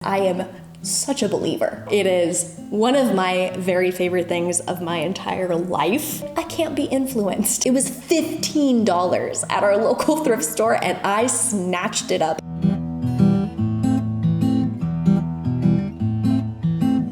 I am such a believer. It is one of my very favorite things of my entire life. I can't be influenced. It was $15 at our local thrift store and I snatched it up.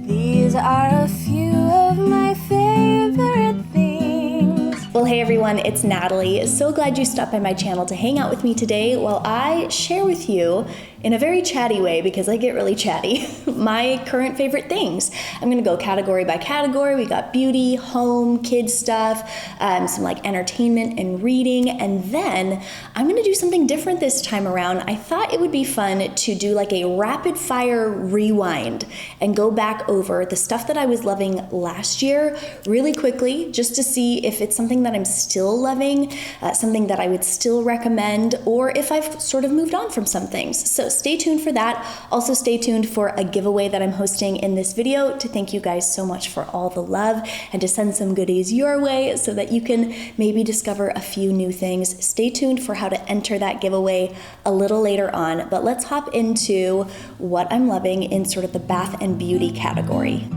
These are a few of my favorite things. Well, hey everyone, it's Natalie. So glad you stopped by my channel to hang out with me today while I share with you, in a very chatty way because I get really chatty, my current favorite things. I'm gonna go category by category. We got beauty, home, kids stuff, some like entertainment and reading, and then I'm gonna do something different this time around. I thought it would be fun to do like a rapid fire rewind and go back over the stuff that I was loving last year really quickly, just to see if it's something that I'm still loving, something that I would still recommend, or if I've sort of moved on from some things. So stay tuned for that. Also stay tuned for a giveaway that I'm hosting in this video to thank you guys so much for all the love and to send some goodies your way so that you can maybe discover a few new things. Stay tuned for how to enter that giveaway a little later on, but let's hop into what I'm loving in sort of the bath and beauty category.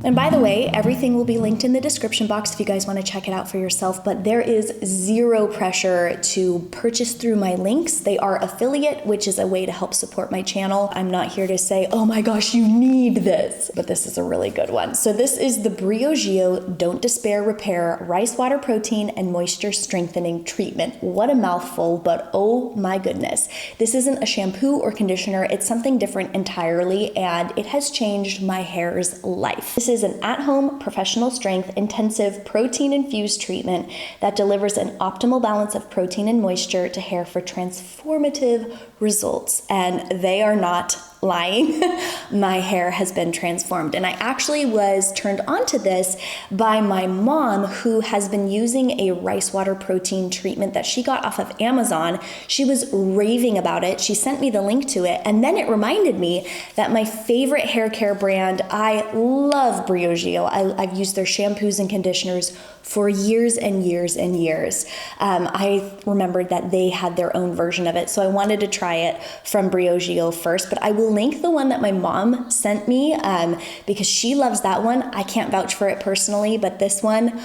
And by the way, everything will be linked in the description box if you guys want to check it out for yourself, but there is zero pressure to purchase through my links. They are affiliate, which is a way to help support my channel. I'm not here to say, oh my gosh, you need this, but this is a really good one. So this is the Briogeo Don't Despair Repair Rice Water Protein and Moisture Strengthening Treatment. What a mouthful, but oh my goodness. This isn't a shampoo or conditioner. It's something different entirely, and it has changed my hair's life. This is an at-home, professional strength, intensive protein-infused treatment that delivers an optimal balance of protein and moisture to hair for transformative results. And they are not lying. My hair has been transformed. And I actually was turned on to this by my mom, who has been using a rice water protein treatment that she got off of Amazon. She was raving about it. She sent me the link to it. And then it reminded me that my favorite hair care brand, I love Briogeo. I've used their shampoos and conditioners for years and years and years. I remembered that they had their own version of it, so I wanted to try it from Briogeo first, but I will link the one that my mom sent me because she loves that one. I can't vouch for it personally, but this one,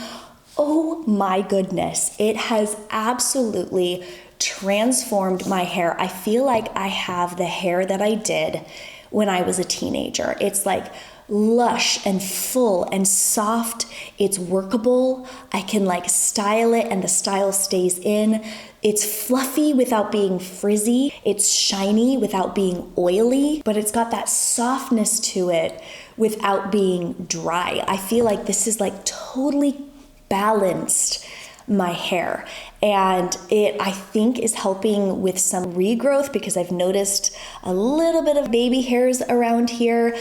oh my goodness, it has absolutely transformed my hair. I feel like I have the hair that I did when I was a teenager. It's like lush and full and soft. It's workable. I can like style it and the style stays in. It's fluffy without being frizzy. It's shiny without being oily, but it's got that softness to it without being dry. I feel like this is like totally balanced my hair, and it, I think, is helping with some regrowth because I've noticed a little bit of baby hairs around here.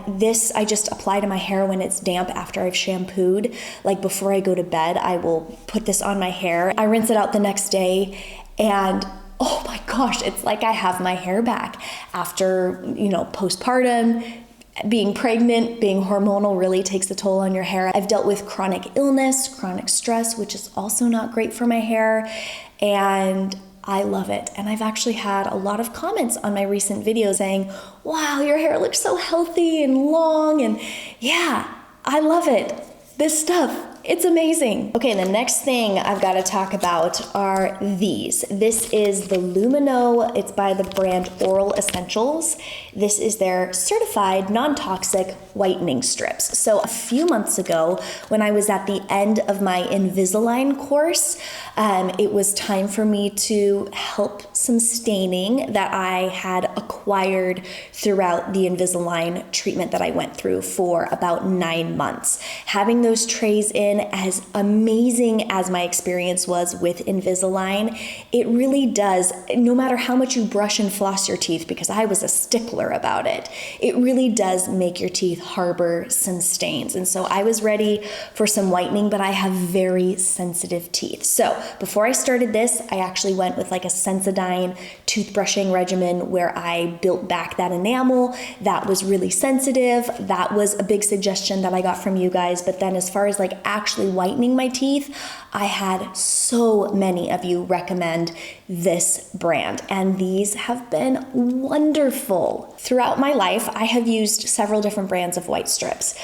This I just apply to my hair when it's damp after I've shampooed. Like before I go to bed, I will put this on my hair. I rinse it out the next day, and oh my gosh, it's like I have my hair back after, you know, postpartum. Being pregnant, being hormonal really takes a toll on your hair. I've dealt with chronic illness, chronic stress, which is also not great for my hair, and I love it. And I've actually had a lot of comments on my recent videos saying, wow, your hair looks so healthy and long, and yeah, I love it. This stuff, it's amazing. Okay, the next thing I've got to talk about are these. This is the Lumino. It's by the brand Oral Essentials. This is their certified non-toxic whitening strips. So a few months ago, when I was at the end of my Invisalign course, it was time for me to help some staining that I had acquired throughout the Invisalign treatment that I went through for about 9 months. Having those trays in, as amazing as my experience was with Invisalign, it really does, no matter how much you brush and floss your teeth, because I was a stickler about it, it really does make your teeth harbor some stains. And so I was ready for some whitening, but I have very sensitive teeth. So before I started this, I actually went with like a Sensodyne canine toothbrushing regimen where I built back that enamel. That was really sensitive. That was a big suggestion that I got from you guys. But then as far as like actually whitening my teeth, I had so many of you recommend this brand, and these have been wonderful. Throughout my life, I have used several different brands of white strips.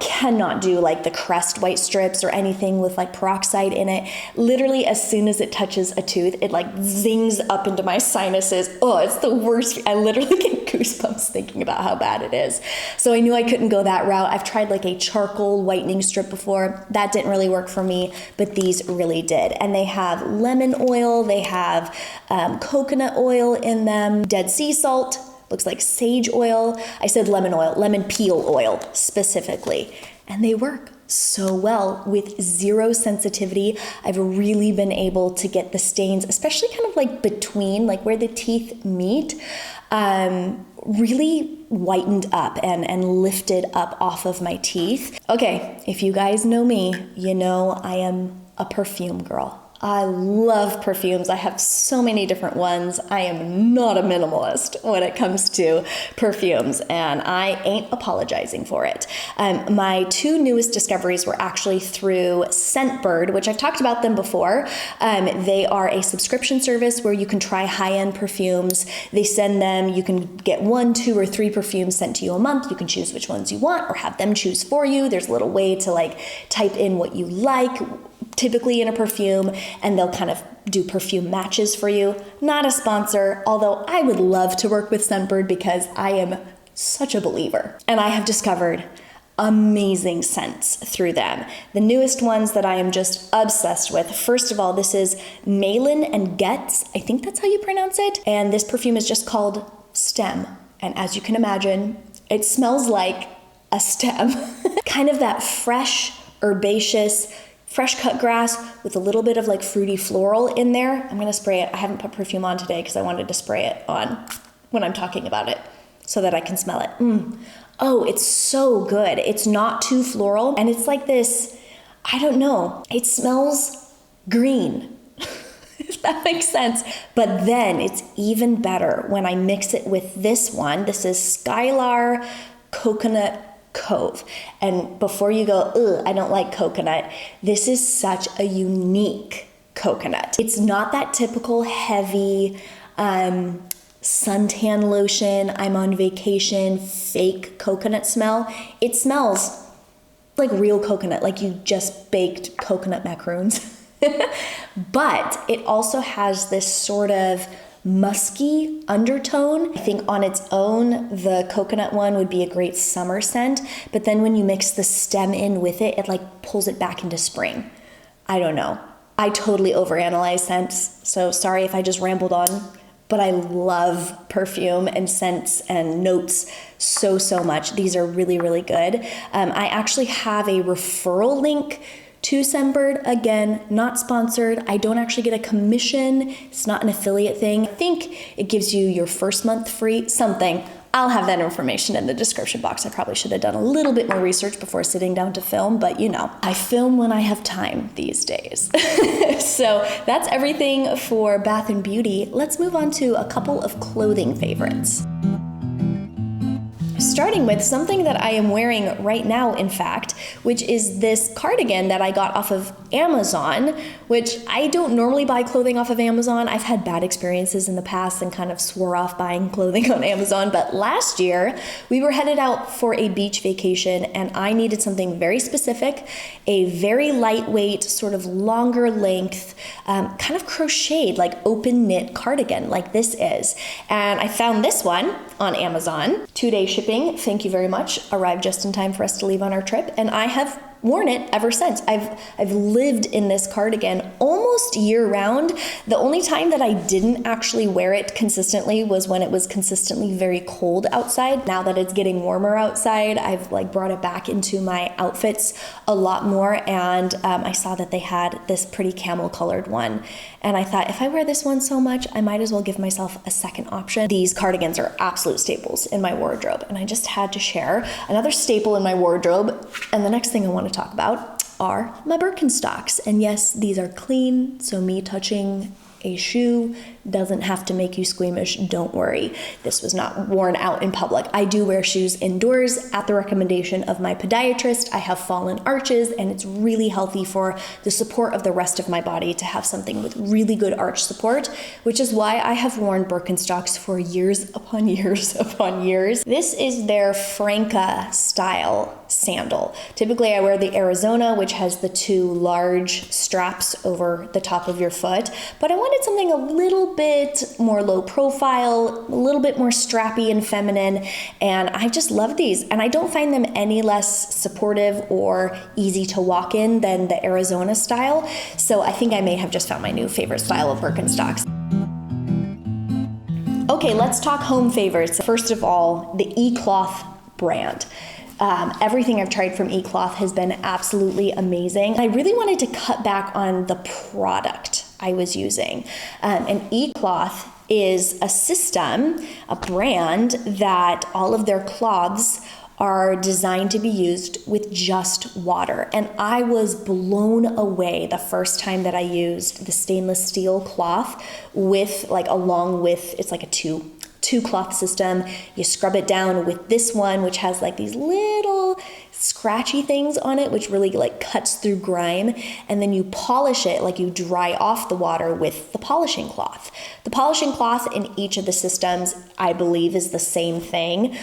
Cannot do like the Crest white strips or anything with like peroxide in it. Literally, as soon as it touches a tooth, it like zings up into my sinuses. Oh, it's the worst. I literally get goosebumps thinking about how bad it is. So I knew I couldn't go that route. I've tried like a charcoal whitening strip before. That didn't really work for me, but these really did. And they have lemon oil, they have coconut oil in them, dead sea salt, looks like sage oil. I said lemon oil, lemon peel oil specifically. And they work so well with zero sensitivity. I've really been able to get the stains, especially kind of like between, like where the teeth meet, really whitened up and lifted up off of my teeth. Okay, if you guys know me, you know I am a perfume girl. I love perfumes. I have so many different ones. I am not a minimalist when it comes to perfumes, and I ain't apologizing for it. My two newest discoveries were actually through Scentbird, which I've talked about them before. They are a subscription service where you can try high-end perfumes. They send them, you can get 1, 2, or 3 perfumes sent to you a month. You can choose which ones you want or have them choose for you. There's a little way to like type in what you like, typically in a perfume, and they'll kind of do perfume matches for you. Not a sponsor, although I would love to work with Scentbird because I am such a believer. And I have discovered amazing scents through them. The newest ones that I am just obsessed with. First of all, this is Malin and Getz. I think that's how you pronounce it. And this perfume is just called Stem. And as you can imagine, it smells like a stem. Kind of that fresh, herbaceous, fresh cut grass with a little bit of like fruity floral in there. I'm gonna spray it. I haven't put perfume on today because I wanted to spray it on when I'm talking about it so that I can smell it. Oh, it's so good. It's not too floral, and it's like this, I don't know, it smells green, if that makes sense. But then it's even better when I mix it with this one. This is Skylar Coconut Cove. And before you go, ugh, I don't like coconut, this is such a unique coconut. It's not that typical heavy suntan lotion, I'm on vacation, fake coconut smell. It smells like real coconut, like you just baked coconut macaroons. But it also has this sort of musky undertone. I think on its own, the coconut one would be a great summer scent, but then when you mix the stem in with it, it like pulls it back into spring. I don't know. I totally overanalyze scents, so sorry if I just rambled on, but I love perfume and scents and notes so much. These are really, really good. I actually have a referral link to Scentbird. Again, not sponsored. I don't actually get a commission. It's not an affiliate thing. I think it gives you your first month free, something. I'll have that information in the description box. I probably should have done a little bit more research before sitting down to film, but you know, I film when I have time these days. So that's everything for bath and beauty. Let's move on to a couple of clothing favorites. Starting with something that I am wearing right now, in fact, which is this cardigan that I got off of Amazon, which I don't normally buy clothing off of Amazon. I've had bad experiences in the past and kind of swore off buying clothing on Amazon. But last year, we were headed out for a beach vacation and I needed something very specific, a very lightweight, sort of longer length, kind of crocheted, like open knit cardigan like this is. And I found this one on Amazon, 2-day shipping. Thank you very much. Arrived just in time for us to leave on our trip. And I have worn it ever since. I've lived in this cardigan almost year round. The only time that I didn't actually wear it consistently was when it was consistently very cold outside. Now that it's getting warmer outside, I've like brought it back into my outfits a lot more. And I saw that they had this pretty camel colored one. And I thought, if I wear this one so much, I might as well give myself a second option. These cardigans are absolute staples in my wardrobe, and I just had to share another staple in my wardrobe. And the next thing I want to talk about are my Birkenstocks. And yes, these are clean, so me touching a shoe doesn't have to make you squeamish. Don't worry. This was not worn out in public. I do wear shoes indoors at the recommendation of my podiatrist. I have fallen arches, and it's really healthy for the support of the rest of my body to have something with really good arch support, which is why I have worn Birkenstocks for years upon years upon years. This is their Franca style sandal. Typically I wear the Arizona, which has the two large straps over the top of your foot, but I wanted something a little bit more low profile, a little bit more strappy and feminine, and I just love these, and I don't find them any less supportive or easy to walk in than the Arizona style, so I think I may have just found my new favorite style of Birkenstocks. Okay, let's talk home favorites. First of all, the eCloth brand. Everything I've tried from eCloth has been absolutely amazing. I really wanted to cut back on the product I was using. And eCloth is a system, a brand that all of their cloths are designed to be used with just water. And I was blown away the first time that I used the stainless steel cloth with along with, it's like a two cloth system. You scrub it down with this one, which has like these little scratchy things on it, which really cuts through grime, and then you polish it, you dry off the water with the polishing cloth. The polishing cloth in each of the systems, I believe, is the same thing.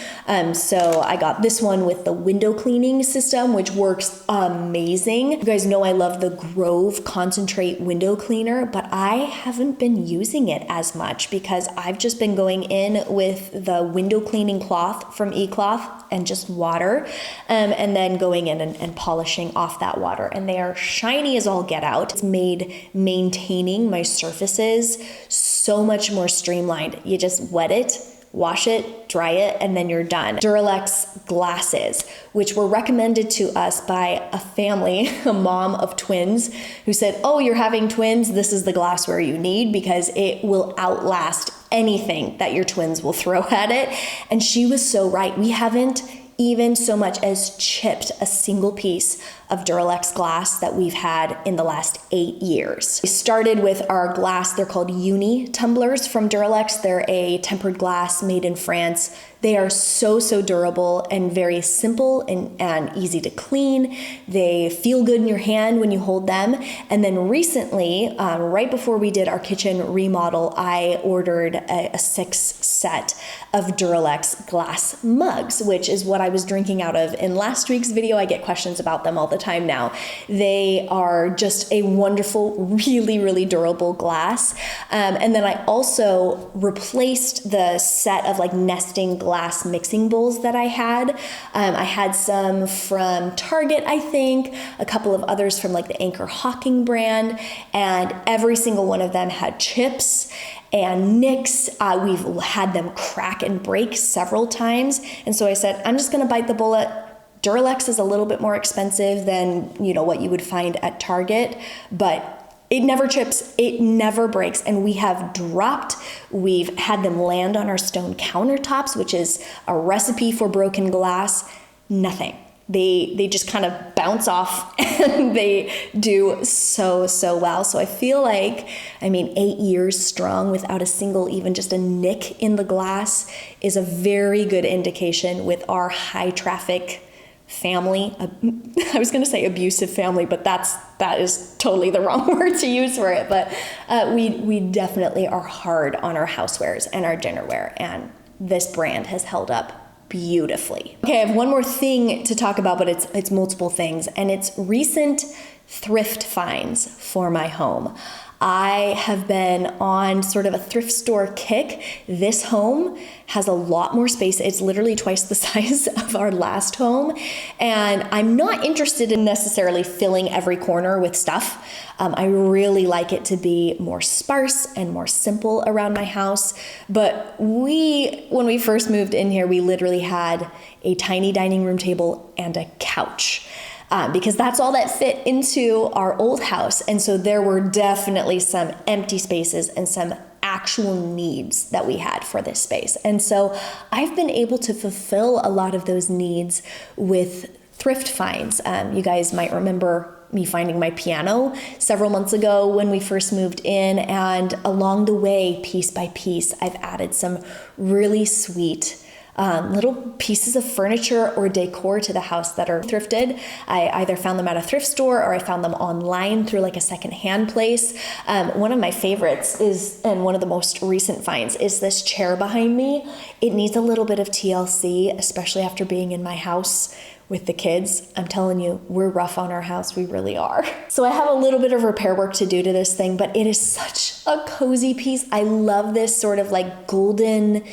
So I got this one with the window cleaning system, which works amazing. You guys know I love the Grove Concentrate window cleaner, but I haven't been using it as much because I've just been going in with the window cleaning cloth from eCloth and just water, and then going in and polishing off that water. And they are shiny as all get out. It's made maintaining my surfaces so much more streamlined. You just wet it, wash it, dry it, and then you're done. Duralex glasses, which were recommended to us by a family, a mom of twins, who said, oh, you're having twins, this is the glassware you need because it will outlast anything that your twins will throw at it. And she was so right. We haven't even so much as chipped a single piece of Duralex glass that we've had in the last 8 years. We started with our glass, they're called Uni tumblers from Duralex. They're a tempered glass made in France. They are so durable and very simple and easy to clean. They feel good in your hand when you hold them. And then recently, right before we did our kitchen remodel, I ordered a 6 set of Duralex glass mugs, which is what I was drinking out of in last week's video. I get questions about them all the time now. They are just a wonderful, really durable glass. And then I also replaced the set of nesting glass mixing bowls that I had. I had some from Target, I think, a couple of others from the Anchor Hawking brand, and every single one of them had chips and nicks. We've had them crack and break several times. And so I said, I'm just gonna bite the bullet. Duralex is a little bit more expensive than what you would find at Target, but it never chips, it never breaks, and we've had them land on our stone countertops, which is a recipe for broken glass. Nothing. They just kind of bounce off and they do so well. So I feel 8 years strong without a single, even just a nick in the glass is a very good indication with our high traffic family. I was going to say abusive family, but that is totally the wrong word to use for it. But we definitely are hard on our housewares and our dinnerware, and this brand has held up beautifully. Okay, I have one more thing to talk about, but it's multiple things, and it's recent thrift finds for my home. I have been on sort of a thrift store kick. This home has a lot more space. It's literally twice the size of our last home. And I'm not interested in necessarily filling every corner with stuff. I really like it to be more sparse and more simple around my house. But when we first moved in here, we literally had a tiny dining room table and a couch. Because that's all that fit into our old house. And so there were definitely some empty spaces and some actual needs that we had for this space. And so I've been able to fulfill a lot of those needs with thrift finds. You guys might remember me finding my piano several months ago when we first moved in. And along the way, piece by piece, I've added some really sweet little pieces of furniture or decor to the house that are thrifted. I either found them at a thrift store or I found them online through like a secondhand place. One of my favorites is, and one of the most recent finds, is this chair behind me. It needs a little bit of TLC, especially after being in my house with the kids. I'm telling you, we're rough on our house. We really are. So I have a little bit of repair work to do to this thing, but it is such a cozy piece. I love this sort of like golden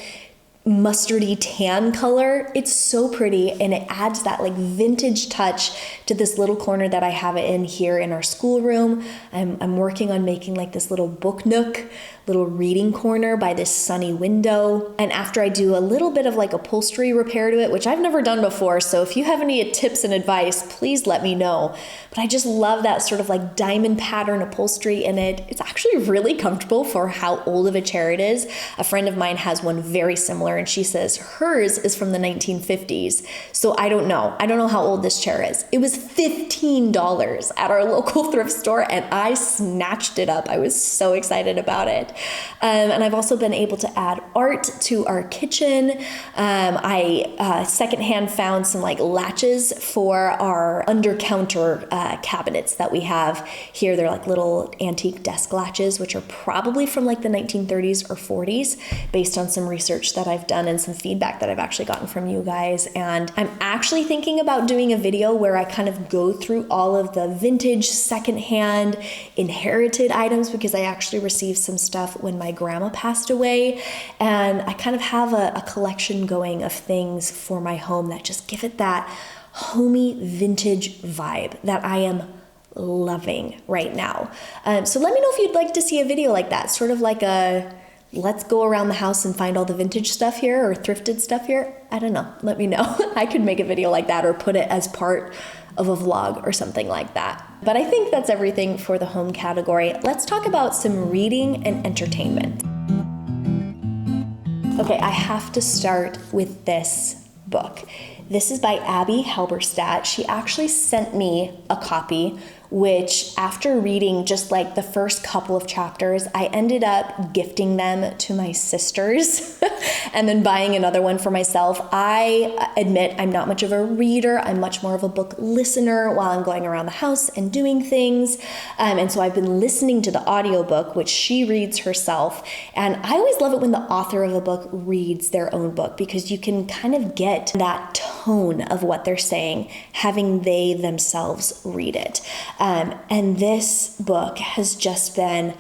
mustardy tan color. It's so pretty, and it adds that like vintage touch to this little corner that I have it in here in our schoolroom. I'm working on making like this little book nook, little reading corner by this sunny window. And after I do a little bit of like upholstery repair to it, which I've never done before, so if you have any tips and advice, please let me know. But I just love that sort of like diamond pattern upholstery in it. It's actually really comfortable for how old of a chair it is. A friend of mine has one very similar, and she says hers is from the 1950s. So I don't know how old this chair is. It was $15 at our local thrift store, and I snatched it up. I was so excited about it. And I've also been able to add art to our kitchen. I secondhand found some like latches for our under counter cabinets that we have here. They're like little antique desk latches, which are probably from like the 1930s or 40s, based on some research that I've done and some feedback that I've actually gotten from you guys. And I'm actually thinking about doing a video where I kind of go through all of the vintage, secondhand, inherited items, because I actually received some stuff when my grandma passed away. And I kind of have a collection going of things for my home that just give it that homey vintage vibe that I am loving right now. So let me know if you'd like to see a video like that, sort of like a let's go around the house and find all the vintage stuff here or thrifted stuff here. I don't know. Let me know. I could make a video like that or put it as part of a vlog or something like that. But I think that's everything for the home category. Let's talk about some reading and entertainment. Okay, I have to start with this book. This is by Abby Halberstadt. She actually sent me a copy, which after reading just like the first couple of chapters, I ended up gifting them to my sisters and then buying another one for myself. I admit I'm not much of a reader. I'm much more of a book listener while I'm going around the house and doing things. And so I've been listening to the audiobook, which she reads herself. And I always love it when the author of a book reads their own book, because you can kind of get that tone of what they're saying, having they themselves read it. And this book has just been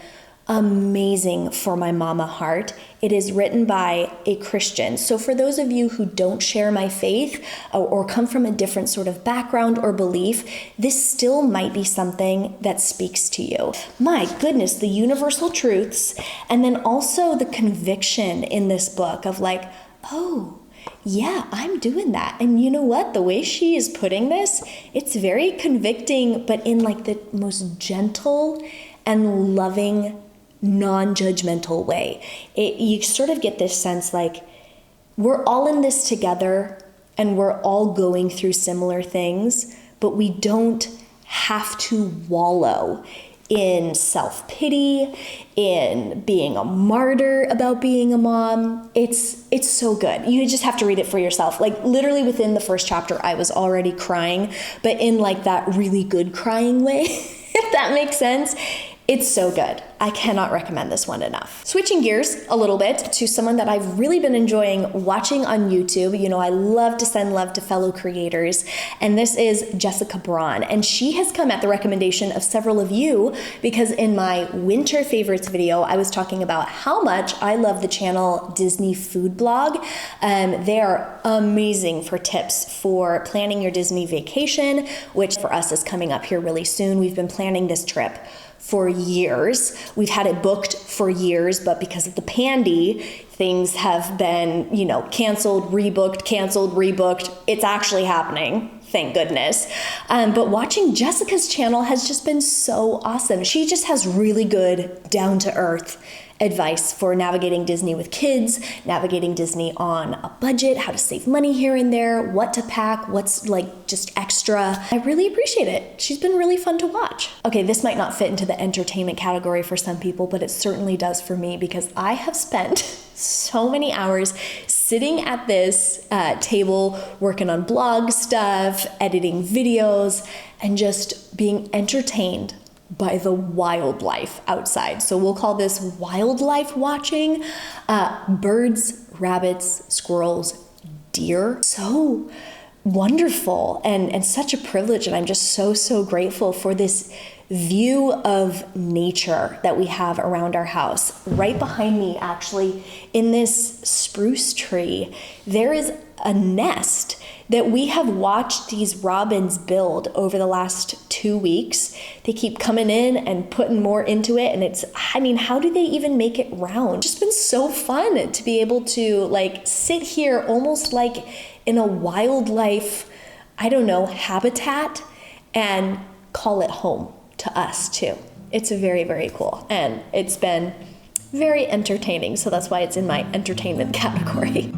amazing for my mama heart. It is written by a Christian. So for those of you who don't share my faith or come from a different sort of background or belief, this still might be something that speaks to you. My goodness, the universal truths, and then also the conviction in this book of like, oh, yeah, I'm doing that. And you know what? The way she is putting this, it's very convicting, but in like the most gentle and loving, non-judgmental way. You sort of get this sense like we're all in this together and we're all going through similar things, but we don't have to wallow in self-pity, in being a martyr about being a mom. It's so good. You just have to read it for yourself. Like literally within the first chapter, I was already crying, but in like that really good crying way, if that makes sense. It's so good. I cannot recommend this one enough. Switching gears a little bit to someone that I've really been enjoying watching on YouTube. You know, I love to send love to fellow creators, and this is Jessica Braun. And she has come at the recommendation of several of you because in my winter favorites video, I was talking about how much I love the channel Disney Food Blog. They are amazing for tips for planning your Disney vacation, which for us is coming up here really soon. We've been planning this trip for years. We've had it booked for years, but because of the pandy, things have been, canceled, rebooked. It's actually happening. Thank goodness. But watching Jessica's channel has just been so awesome. She just has really good, down-to-earth advice for navigating Disney with kids, navigating Disney on a budget, how to save money here and there, what to pack, what's like just extra. I really appreciate it. She's been really fun to watch. Okay, this might not fit into the entertainment category for some people, but it certainly does for me because I have spent so many hours sitting at this table, working on blog stuff, editing videos, and just being entertained by the wildlife outside. So we'll call this wildlife watching. Birds, rabbits, squirrels, deer. So wonderful and such a privilege. And I'm just so grateful for this view of nature that we have around our house. Right behind me, actually, in this spruce tree, there is a nest that we have watched these robins build over the last 2 weeks. They keep coming in and putting more into it. And how do they even make it round? It's just been so fun to be able to like sit here almost like in a wildlife, habitat and call it home to us too. It's very cool. And it's been very entertaining. So that's why it's in my entertainment category.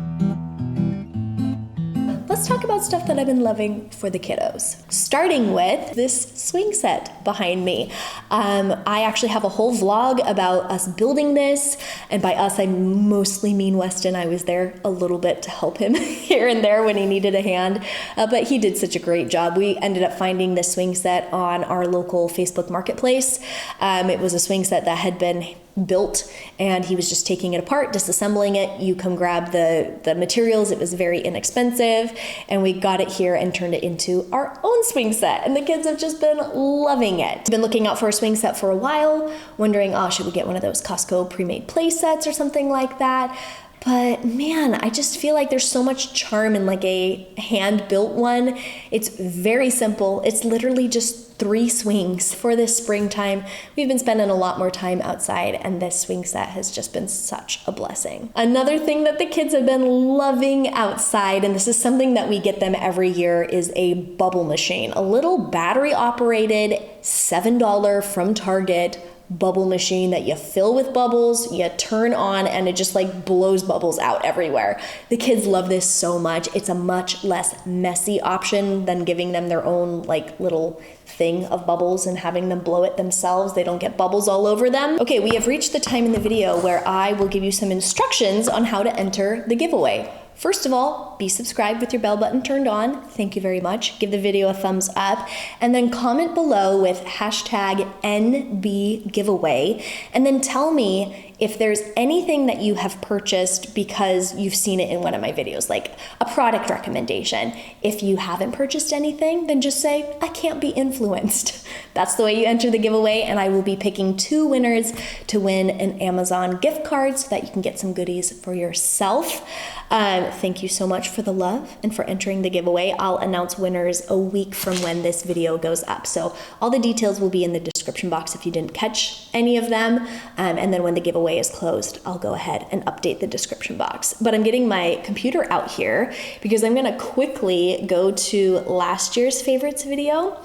Let's talk about stuff that I've been loving for the kiddos. Starting with this swing set behind me. I actually have a whole vlog about us building this. And by us, I mostly mean Weston. I was there a little bit to help him here and there when he needed a hand. But he did such a great job. We ended up finding this swing set on our local Facebook marketplace. It was a swing set that had been built and he was just taking it apart, disassembling it. You come grab the materials. It was very inexpensive and we got it here and turned it into our own swing set. And the kids have just been loving it. Been looking out for a swing set for a while, wondering, should we get one of those Costco pre-made play sets or something like that? But man, I just feel like there's so much charm in like a hand-built one. It's very simple. It's literally just 3 swings for this springtime. We've been spending a lot more time outside and this swing set has just been such a blessing. Another thing that the kids have been loving outside, and this is something that we get them every year, is a bubble machine. A little battery operated $7 from Target bubble machine that you fill with bubbles, you turn on, and it just like blows bubbles out everywhere. The kids love this so much. It's a much less messy option than giving them their own like little thing of bubbles and having them blow it themselves. They don't get bubbles all over them. Okay, we have reached the time in the video where I will give you some instructions on how to enter the giveaway. First of all, be subscribed with your bell button turned on. Thank you very much. Give the video a thumbs up and then comment below with hashtag #NBGiveaway and then tell me if there's anything that you have purchased because you've seen it in one of my videos, like a product recommendation. If you haven't purchased anything, then just say, I can't be influenced. That's the way you enter the giveaway, and I will be picking 2 winners to win an Amazon gift card so that you can get some goodies for yourself. Thank you so much for the love and for entering the giveaway. I'll announce winners a week from when this video goes up. So all the details will be in the description box if you didn't catch any of them. And then when the giveaway is closed, I'll go ahead and update the description box. But I'm getting my computer out here because I'm gonna quickly go to last year's favorites video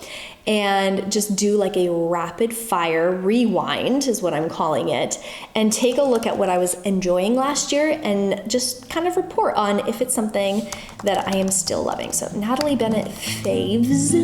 and just do like a rapid fire rewind is what I'm calling it, and take a look at what I was enjoying last year and just kind of report on if it's something that I am still loving. So Natalie Bennett faves.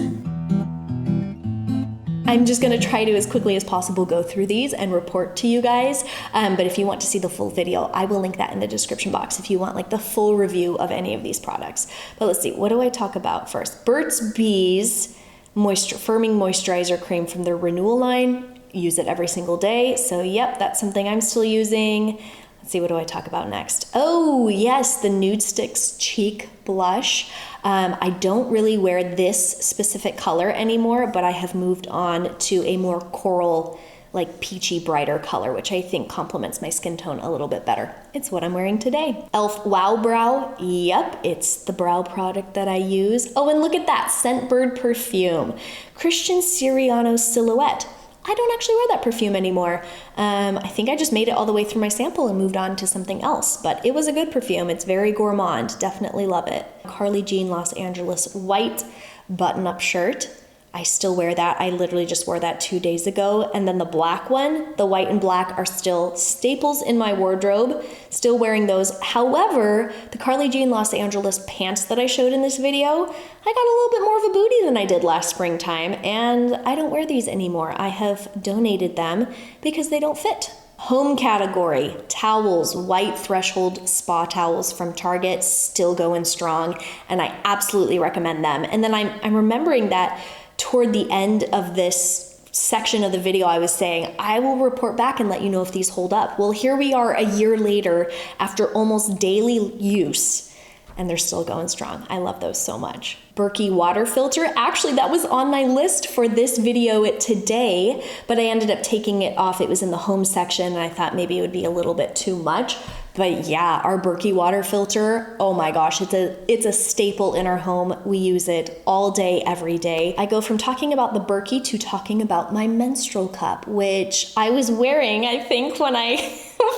I'm just gonna try to, as quickly as possible, go through these and report to you guys. But if you want to see the full video, I will link that in the description box if you want like the full review of any of these products. But let's see, what do I talk about first? Burt's Bees Firming Moisturizer Cream from their Renewal line. Use it every single day. So yep, that's something I'm still using. Let's see, what do I talk about next? Oh yes, the Nude Sticks Cheek Blush. I don't really wear this specific color anymore, but I have moved on to a more coral, like peachy, brighter color, which I think complements my skin tone a little bit better. It's what I'm wearing today. e.l.f. Wow Brow. Yep, it's the brow product that I use. Oh, and look at that, Scentbird perfume. Christian Siriano Silhouette. I don't actually wear that perfume anymore. I think I just made it all the way through my sample and moved on to something else, but it was a good perfume. It's very gourmand, definitely love it. Carly Jean Los Angeles white button-up shirt. I still wear that. I literally just wore that 2 days ago. And then the black one, the white and black, are still staples in my wardrobe. Still wearing those. However, the Carly Jean Los Angeles pants that I showed in this video, I got a little bit more of a booty than I did last springtime, and I don't wear these anymore. I have donated them because they don't fit. Home category, towels, white threshold spa towels from Target, still going strong, and I absolutely recommend them. And then I'm remembering that toward the end of this section of the video, I was saying, I will report back and let you know if these hold up. Well, here we are a year later after almost daily use, and they're still going strong. I love those so much. Berkey water filter. Actually, that was on my list for this video today, but I ended up taking it off. It was in the home section, and I thought maybe it would be a little bit too much. But yeah, our Berkey water filter, oh my gosh, it's a staple in our home. We use it all day, every day. I go from talking about the Berkey to talking about my menstrual cup, which I was wearing, I think, when I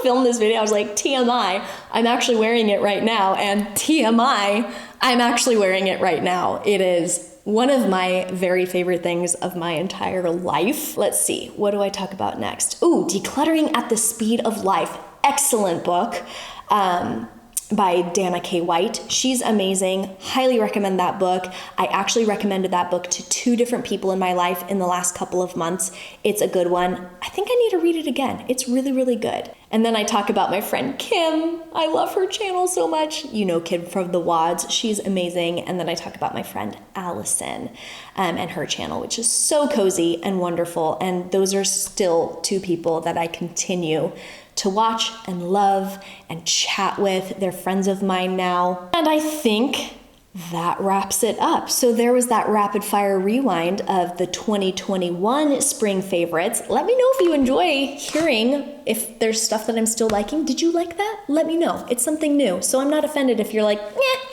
filmed this video. I was like, TMI, I'm actually wearing it right now, and TMI, I'm actually wearing it right now. It is one of my very favorite things of my entire life. Let's see, what do I talk about next? Ooh, Decluttering at the Speed of Life. Excellent book by Dana K. White. She's amazing. Highly recommend that book. I actually recommended that book to 2 different people in my life in the last couple of months. It's a good one. I think I need to read it again. It's really, really good. And then I talk about my friend Kim. I love her channel so much. You know Kim from the WODs. She's amazing. And then I talk about my friend Allison and her channel, which is so cozy and wonderful. And those are still 2 people that I continue to watch and love and chat with. They're friends of mine now. And I think that wraps it up. So there was that rapid fire rewind of the 2021 spring favorites. Let me know if you enjoy hearing if there's stuff that I'm still liking. Did you like that? Let me know. It's something new. So I'm not offended if you're like,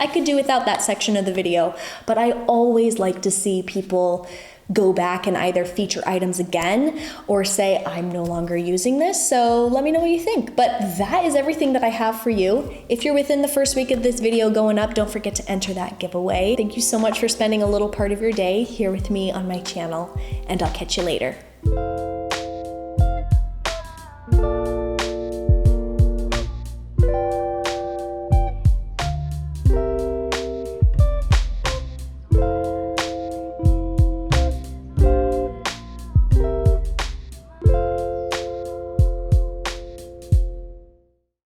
I could do without that section of the video. But I always like to see people go back and either feature items again or say, I'm no longer using this. So let me know what you think. But that is everything that I have for you. If you're within the first week of this video going up, don't forget to enter that giveaway. Thank you so much for spending a little part of your day here with me on my channel, and I'll catch you later.